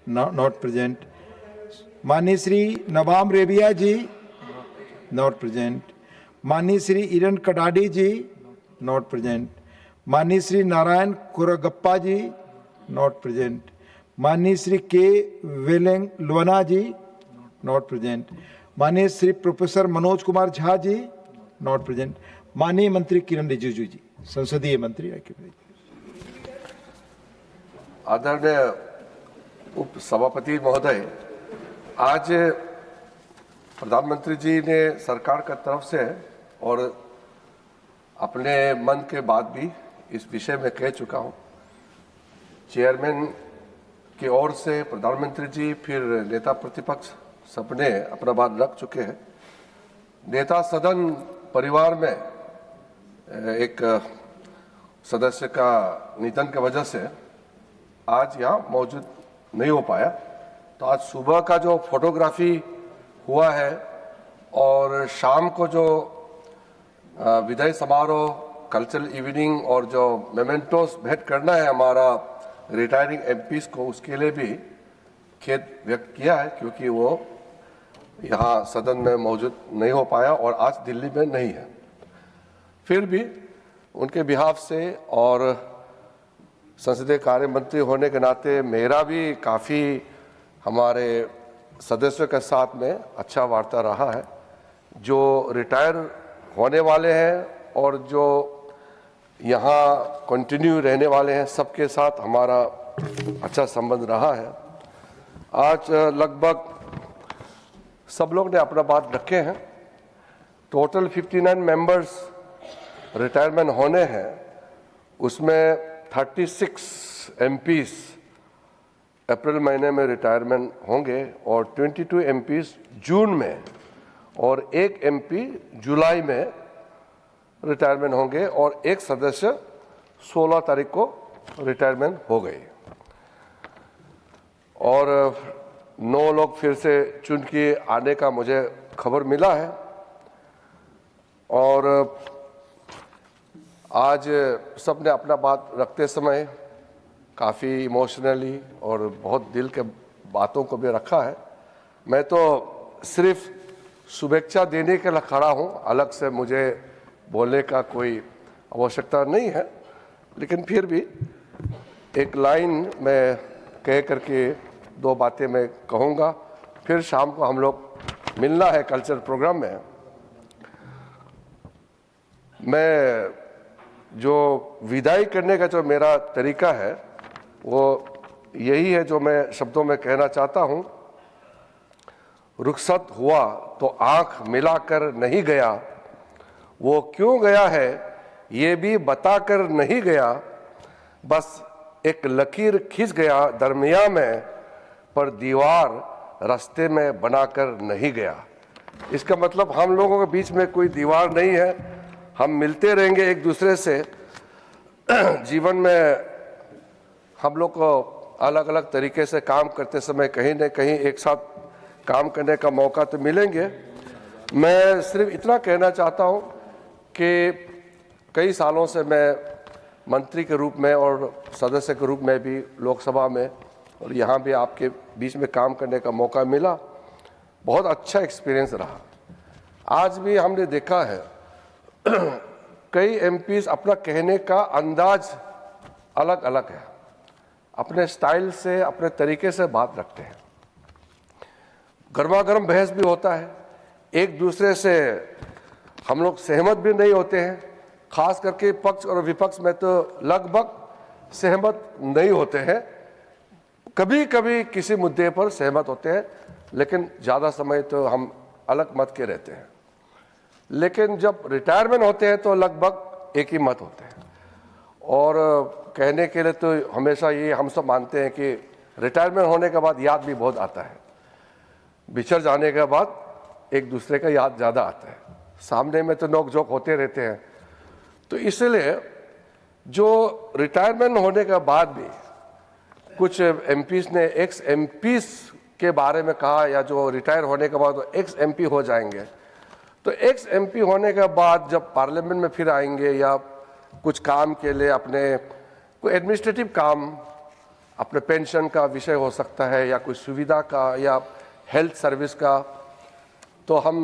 Not present. माननीय श्री नवाम Rebia ji, not present. माननीय श्री इरन कडाडी जी, नॉट प्रेजेंट। माननीय श्री नारायण कुरगप्पा जी, नॉट प्रेजेंट। माननीय Shri K Vanlalvena ji, not present. माननीय Shri professor Manoj Kumar Jha ji, not present. माननीय मंत्री किरण रिजिजू जी, संसदीय मंत्री। आदरणीय उप सभापति महोदय, आज प्रधानमंत्री जी ने सरकार की तरफ से और अपने मन के बात भी इस विषय में कह चुका हूं। चेयरमैन की ओर से प्रधानमंत्री जी फिर नेता प्रतिपक्ष सबने अपना बात रख चुके हैं। नेता सदन परिवार में एक सदस्य का निधन की वजह से आज यहाँ मौजूद नहीं हो पाया, तो आज सुबह का जो फोटोग्राफी हुआ है और शाम को जो विदाई समारोह, कल्चरल इवनिंग और जो मेमेंटोस भेंट करना है हमारा रिटायरिंग एमपीज को, उसके लिए भी खेद व्यक्त किया है, क्योंकि वो यहाँ सदन में मौजूद नहीं हो पाया और आज दिल्ली में नहीं है। फिर भी उनके बिहाफ से और संसदीय कार्य मंत्री होने के नाते मेरा भी काफ़ी हमारे सदस्यों के साथ में अच्छा वार्ता रहा है। जो रिटायर होने वाले हैं और जो यहाँ कंटिन्यू रहने वाले हैं, सबके साथ हमारा अच्छा संबंध रहा है। आज लगभग सब लोग ने अपना बात रखे हैं। टोटल 59 मेंबर्स रिटायरमेंट होने हैं, उसमें 36 एमपीज अप्रैल महीने में रिटायरमेंट होंगे और 22 एमपीज जून में और 1 एमपी जुलाई में रिटायरमेंट होंगे और एक सदस्य 16 तारीख को रिटायरमेंट हो गई और 9 लोग फिर से चुन के आने का मुझे खबर मिला है। और आज सबने अपना बात रखते समय काफ़ी इमोशनली और बहुत दिल के बातों को भी रखा है। मैं तो सिर्फ शुभेच्छा देने के लिए खड़ा हूँ, अलग से मुझे बोलने का कोई आवश्यकता नहीं है, लेकिन फिर भी एक लाइन मैं कह करके 2 बातें मैं कहूँगा। फिर शाम को हम लोग मिलना है कल्चर प्रोग्राम में। मैं जो विदाई करने का जो मेरा तरीका है वो यही है जो मैं शब्दों में कहना चाहता हूँ। रुखसत हुआ तो आंख मिलाकर नहीं गया, वो क्यों गया है ये भी बताकर नहीं गया, बस एक लकीर खींच गया दरमिया में, पर दीवार रास्ते में बनाकर नहीं गया। इसका मतलब हम लोगों के बीच में कोई दीवार नहीं है, हम मिलते रहेंगे एक दूसरे से। जीवन में हम लोग को अलग अलग तरीके से काम करते समय कहीं न कहीं एक साथ काम करने का मौका तो मिलेंगे। मैं सिर्फ इतना कहना चाहता हूँ कि कई सालों से मैं मंत्री के रूप में और सदस्य के रूप में भी लोकसभा में और यहाँ भी आपके बीच में काम करने का मौका मिला। बहुत अच्छा एक्सपीरियंस रहा। आज भी हमने देखा है कई एमपीज अपना कहने का अंदाज अलग अलग है, अपने स्टाइल से अपने तरीके से बात रखते हैं। गर्मा गर्म बहस भी होता है, एक दूसरे से हम लोग सहमत भी नहीं होते हैं, खास करके पक्ष और विपक्ष में तो लगभग सहमत नहीं होते हैं। कभी कभी किसी मुद्दे पर सहमत होते हैं, लेकिन ज़्यादा समय तो हम अलग मत के रहते हैं। लेकिन जब रिटायरमेंट होते हैं तो लगभग एक ही मत होते हैं। और कहने के लिए तो हमेशा ये हम सब मानते हैं कि रिटायरमेंट होने के बाद याद भी बहुत आता है, बिछड़ जाने के बाद एक दूसरे का याद ज़्यादा आता है, सामने में तो नोक झोंक होते रहते हैं। तो इसलिए जो रिटायरमेंट होने के बाद भी कुछ एमपीज ने एक्स एमपीज के बारे में कहा, या जो रिटायर होने के बाद एक्स एमपी हो जाएंगे, तो एक्स एमपी होने के बाद जब पार्लियामेंट में फिर आएंगे या कुछ काम के लिए अपने कोई एडमिनिस्ट्रेटिव काम अपने पेंशन का विषय हो सकता है या कोई सुविधा का या हेल्थ सर्विस का। तो हम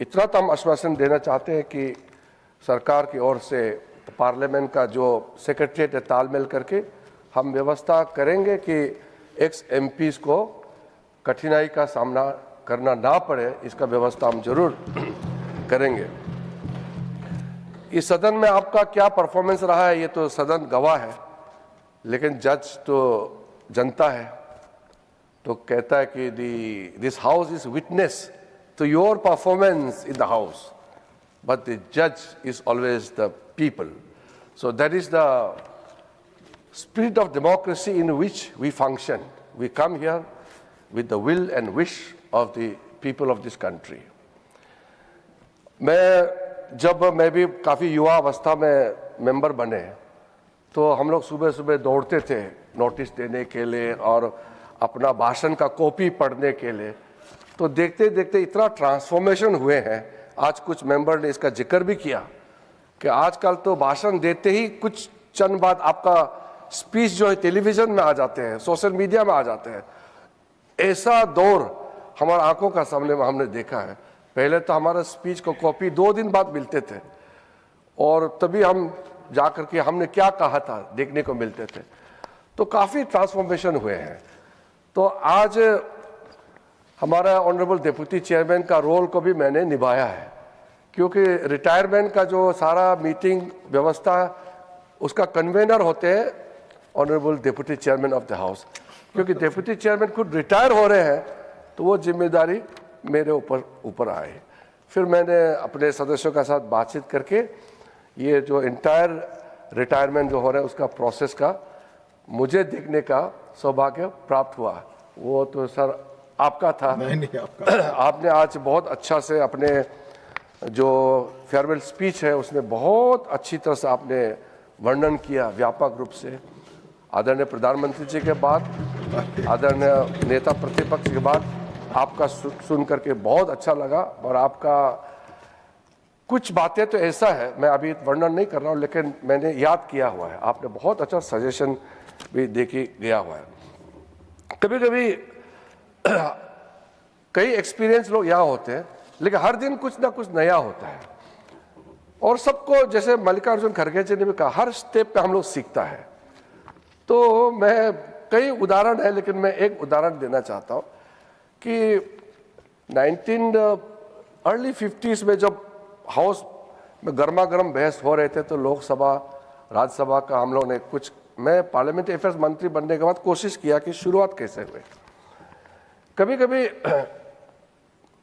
इतना तो हम आश्वासन देना चाहते हैं कि सरकार की ओर से पार्लियामेंट का जो सेक्रेटरीट है तालमेल करके हम व्यवस्था करेंगे कि एक्स एमपीज को कठिनाई का सामना करना ना पड़े, इसका व्यवस्था हम जरूर करेंगे। इस सदन में आपका क्या परफॉर्मेंस रहा है ये तो सदन गवाह है, लेकिन जज तो जनता है, तो कहता है कि this house is witness to your performance in the house, but the judge is always the people. So that is the spirit of democracy in which we function. We come here with the will and wish of the people of this country. जब मैं भी काफ़ी युवा अवस्था में member बने तो हम लोग सुबह सुबह दौड़ते थे नोटिस देने के लिए और अपना भाषण का कॉपी पढ़ने के लिए। तो देखते देखते इतना ट्रांसफॉर्मेशन हुए हैं। आज कुछ मेंबर ने इसका जिक्र भी किया कि आजकल तो भाषण देते ही कुछ चंद बाद आपका स्पीच जो है टेलीविजन में आ जाते हैं, सोशल मीडिया में आ जाते हैं। ऐसा दौर हमारे आंखों का सामने में हमने देखा है। पहले तो हमारा स्पीच को कॉपी 2 दिन बाद मिलते थे और तभी हम जाकर के हमने क्या कहा था देखने को मिलते थे। तो काफ़ी ट्रांसफॉर्मेशन हुए हैं। तो आज हमारा ऑनरेबल डिप्टी चेयरमैन का रोल को भी मैंने निभाया है, क्योंकि रिटायरमेंट का जो सारा मीटिंग व्यवस्था उसका कन्वेनर होते हैं honourable deputy chairman of the house. क्योंकि डिप्टी चेयरमैन खुद रिटायर हो रहे हैं तो वो जिम्मेदारी मेरे ऊपर आए। फिर मैंने अपने सदस्यों के साथ बातचीत करके ये जो इंटायर रिटायरमेंट जो हो रहा है उसका प्रोसेस का मुझे देखने का सौभाग्य प्राप्त हुआ। वो तो सर आपका था। नहीं आपका। आपने आज बहुत अच्छा से अपने जो फेयरवेल स्पीच है उसमें बहुत अच्छी तरह से आपने वर्णन किया व्यापक रूप से। आदरणीय प्रधानमंत्री जी के बाद, आदरणीय नेता प्रतिपक्ष के बाद आपका सुन करके बहुत अच्छा लगा। और आपका कुछ बातें तो ऐसा है, मैं अभी वर्णन नहीं कर रहा हूँ, लेकिन मैंने याद किया हुआ है। आपने बहुत अच्छा सजेशन भी देखी गया हुआ है। कभी कभी कई एक्सपीरियंस लोग यहाँ होते हैं, लेकिन हर दिन कुछ ना कुछ नया होता है। और सबको, जैसे मल्लिकार्जुन खड़गे जी ने भी कहा, हर स्टेप पे हम लोग सीखता है। तो मैं कई उदाहरण है, लेकिन मैं एक उदाहरण देना चाहता हूँ कि अर्ली 50s में जब हाउस में गर्मा गर्म बहस हो रहे थे तो लोकसभा राज्यसभा का हम लोग ने कुछ, मैं पार्लियामेंट्री अफेयर्स मंत्री बनने के बाद कोशिश किया कि शुरुआत कैसे हुई। कभी कभी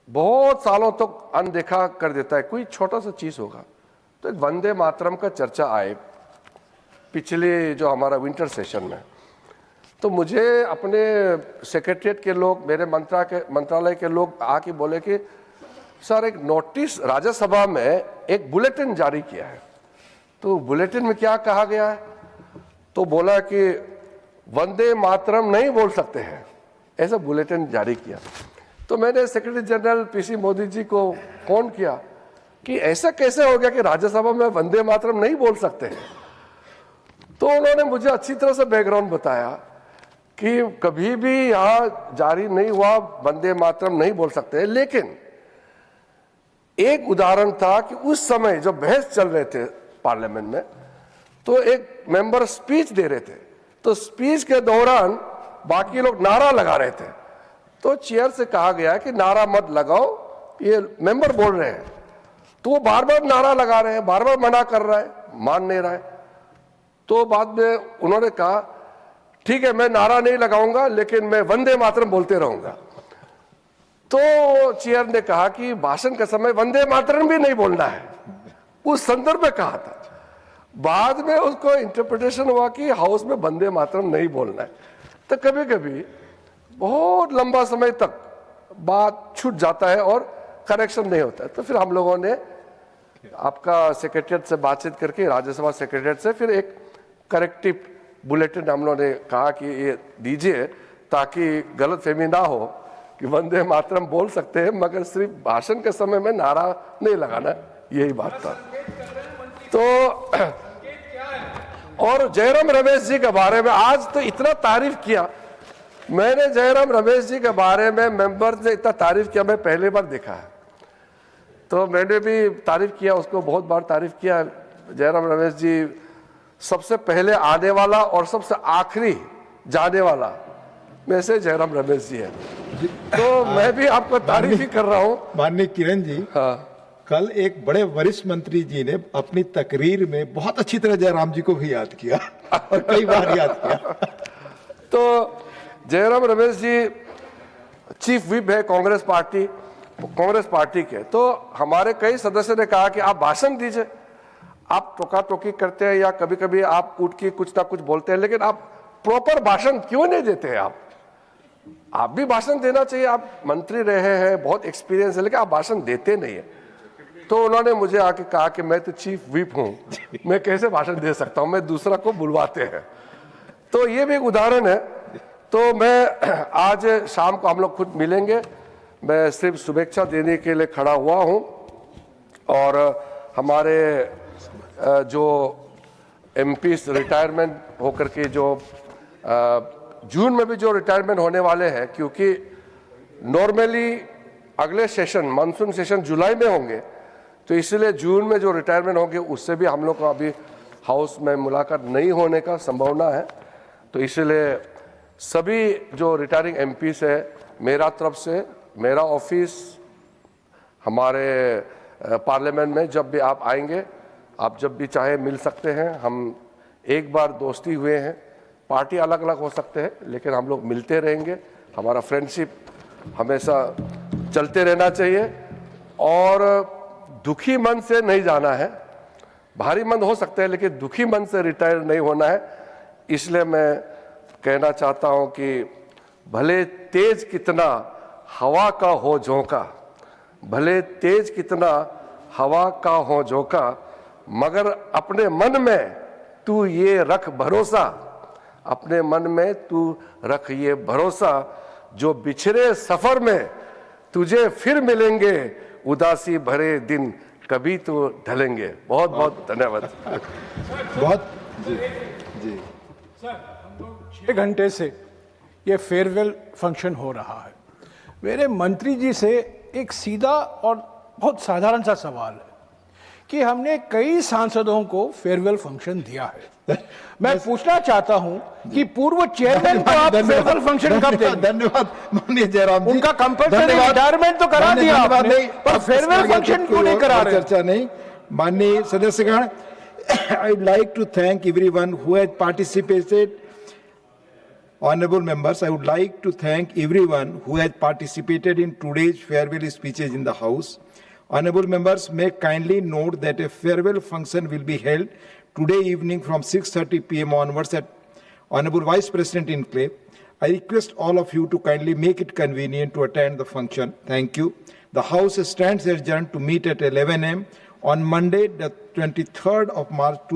बहुत सालों तक तो अनदेखा कर देता है, कोई छोटा सा चीज होगा तो एक वंदे मातरम का चर्चा आए पिछले जो हमारा विंटर सेशन में। तो मुझे अपने सेक्रेटरीट के लोग, मेरे मंत्रालय के लोग आके बोले कि सर एक नोटिस राज्यसभा में एक बुलेटिन जारी किया है। तो बुलेटिन में क्या कहा गया है? तो बोला कि वंदे मातरम नहीं बोल सकते हैं, ऐसा बुलेटिन जारी किया। तो मैंने secretary general PC Modi ji को फोन किया कि ऐसा कैसे हो गया कि राज्यसभा में वंदे मातरम नहीं बोल सकते हैं। तो उन्होंने मुझे अच्छी तरह से बैकग्राउंड बताया कि कभी भी यहाँ जारी नहीं हुआ, वंदे मातरम नहीं बोल सकते। लेकिन एक उदाहरण था कि उस समय जब बहस चल रहे थे पार्लियामेंट में, तो एक मेंबर स्पीच दे रहे थे, तो स्पीच के दौरान बाकी लोग नारा लगा रहे थे। तो चेयर से कहा गया कि नारा मत लगाओ, ये मेंबर बोल रहे हैं। तो वो बार बार नारा लगा रहे हैं, बार बार मना कर रहा है, मान नहीं रहा है। तो बाद में उन्होंने कहा ठीक है मैं नारा नहीं लगाऊंगा, लेकिन मैं वंदे मातरम बोलते रहूंगा। तो चेयर ने कहा कि भाषण के समय वंदे मातरम भी नहीं बोलना है, उस संदर्भ में कहा था। बाद में उसको इंटरप्रिटेशन हुआ कि हाउस में वंदे मातरम नहीं बोलना है। तो कभी कभी बहुत लंबा समय तक बात छूट जाता है और करेक्शन नहीं होता है। तो फिर हम लोगों ने आपका सेक्रेटरीट से बातचीत करके, राज्यसभा सेक्रेटरीट से, फिर एक करेक्टिव बुलेटिन हम लोगों ने कहा कि ये दीजिए ताकि गलतफहमी ना हो कि वंदे मातरम बोल सकते हैं मगर सिर्फ भाषण के समय में नारा नहीं लगाना, यही बात था। तो और जयराम रमेश जी के बारे में आज तो इतना तारीफ किया मैंने, जयराम रमेश जी के बारे में मेंबर्स ने इतना तारीफ किया, मैं पहली बार देखा है। तो मैंने भी तारीफ किया, उसको बहुत बार तारीफ किया। जयराम रमेश जी सबसे पहले आने वाला और सबसे आखिरी जाने वाला में से जयराम रमेश जी है। तो मैं भी आपको तारीफ ही कर रहा हूँ। माननीय किरण जी, हाँ, कल एक बड़े वरिष्ठ मंत्री जी ने अपनी तकरीर में बहुत अच्छी तरह जयराम जी को भी याद किया और कई बार याद किया। तो जयराम रमेश जी चीफ व्हिप है कांग्रेस पार्टी के। तो हमारे कई सदस्य ने कहा कि आप भाषण दीजिए, आप टोका टोकी करते हैं या कभी कभी आप उठ के कुछ ना कुछ बोलते हैं, लेकिन आप प्रॉपर भाषण क्यों नहीं देते हैं? आप भी भाषण देना चाहिए। आप मंत्री रहे हैं, बहुत एक्सपीरियंस है, लेकिन आप भाषण देते नहीं है। तो उन्होंने मुझे आके कहा कि मैं तो चीफ व्हिप हूं, मैं कैसे भाषण दे सकता हूं, मैं दूसरा को बुलवाते हैं। तो ये भी एक उदाहरण है। तो मैं आज शाम को हम लोग खुद मिलेंगे, मैं सिर्फ शुभेच्छा देने के लिए खड़ा हुआ हूं। और हमारे जो एमपी रिटायरमेंट होकर के जो जून में भी जो रिटायरमेंट होने वाले हैं, क्योंकि नॉर्मली अगले सेशन मानसून सेशन जुलाई में होंगे, तो इसलिए जून में जो रिटायरमेंट होंगे उससे भी हम लोग को अभी हाउस में मुलाकात नहीं होने का संभावना है। तो इसलिए सभी जो रिटायरिंग एमपीस है, मेरा तरफ से, मेरा ऑफिस, हमारे पार्लियामेंट में जब भी आप आएंगे, आप जब भी चाहे मिल सकते हैं। हम एक बार दोस्ती हुए हैं, पार्टी अलग अलग हो सकते हैं, लेकिन हम लोग मिलते रहेंगे। हमारा फ्रेंडशिप हमेशा चलते रहना चाहिए और दुखी मन से नहीं जाना है। भारी मन हो सकते हैं, लेकिन दुखी मन से रिटायर नहीं होना है। इसलिए मैं कहना चाहता हूं कि भले तेज कितना हवा का हो झोंका, भले तेज कितना हवा का हो झोंका, मगर अपने मन में तू ये रख भरोसा, अपने मन में तू रख ये भरोसा, जो बिछड़े सफर में तुझे फिर मिलेंगे, उदासी भरे दिन कभी तो ढलेंगे। बहुत बहुत धन्यवाद। बहुत जी। सर, हम लोग 6 घंटे से ये फेयरवेल फंक्शन हो रहा है। मेरे मंत्री जी से एक सीधा और बहुत साधारण सा सवाल है कि हमने कई सांसदों को फेयरवेल फंक्शन दिया है। मैं पूछना चाहता हूं कि पूर्व चेयरमैन को आप फेयरवेल फंक्शन कब देंगे? धन्यवाद माननीय जयराम जी। उनका कंपल्सरी रिटायरमेंट तो करा दिया आपने, पर फेयरवेल फंक्शन क्यों नहीं करा रहे? चर्चा नहीं। माननीय सदस्यगण, I would like to thank everyone who has participated. Honorable members, I would like to thank everyone who has participated in today's farewell speeches in the House. Honorable members, may kindly note that a farewell function will be held today evening from 6:30 p.m. onwards at Honorable Vice President Enclave. I request all of you to kindly make it convenient to attend the function. Thank you. The House stands adjourned to meet at 11 a.m. on Monday, the 23rd of March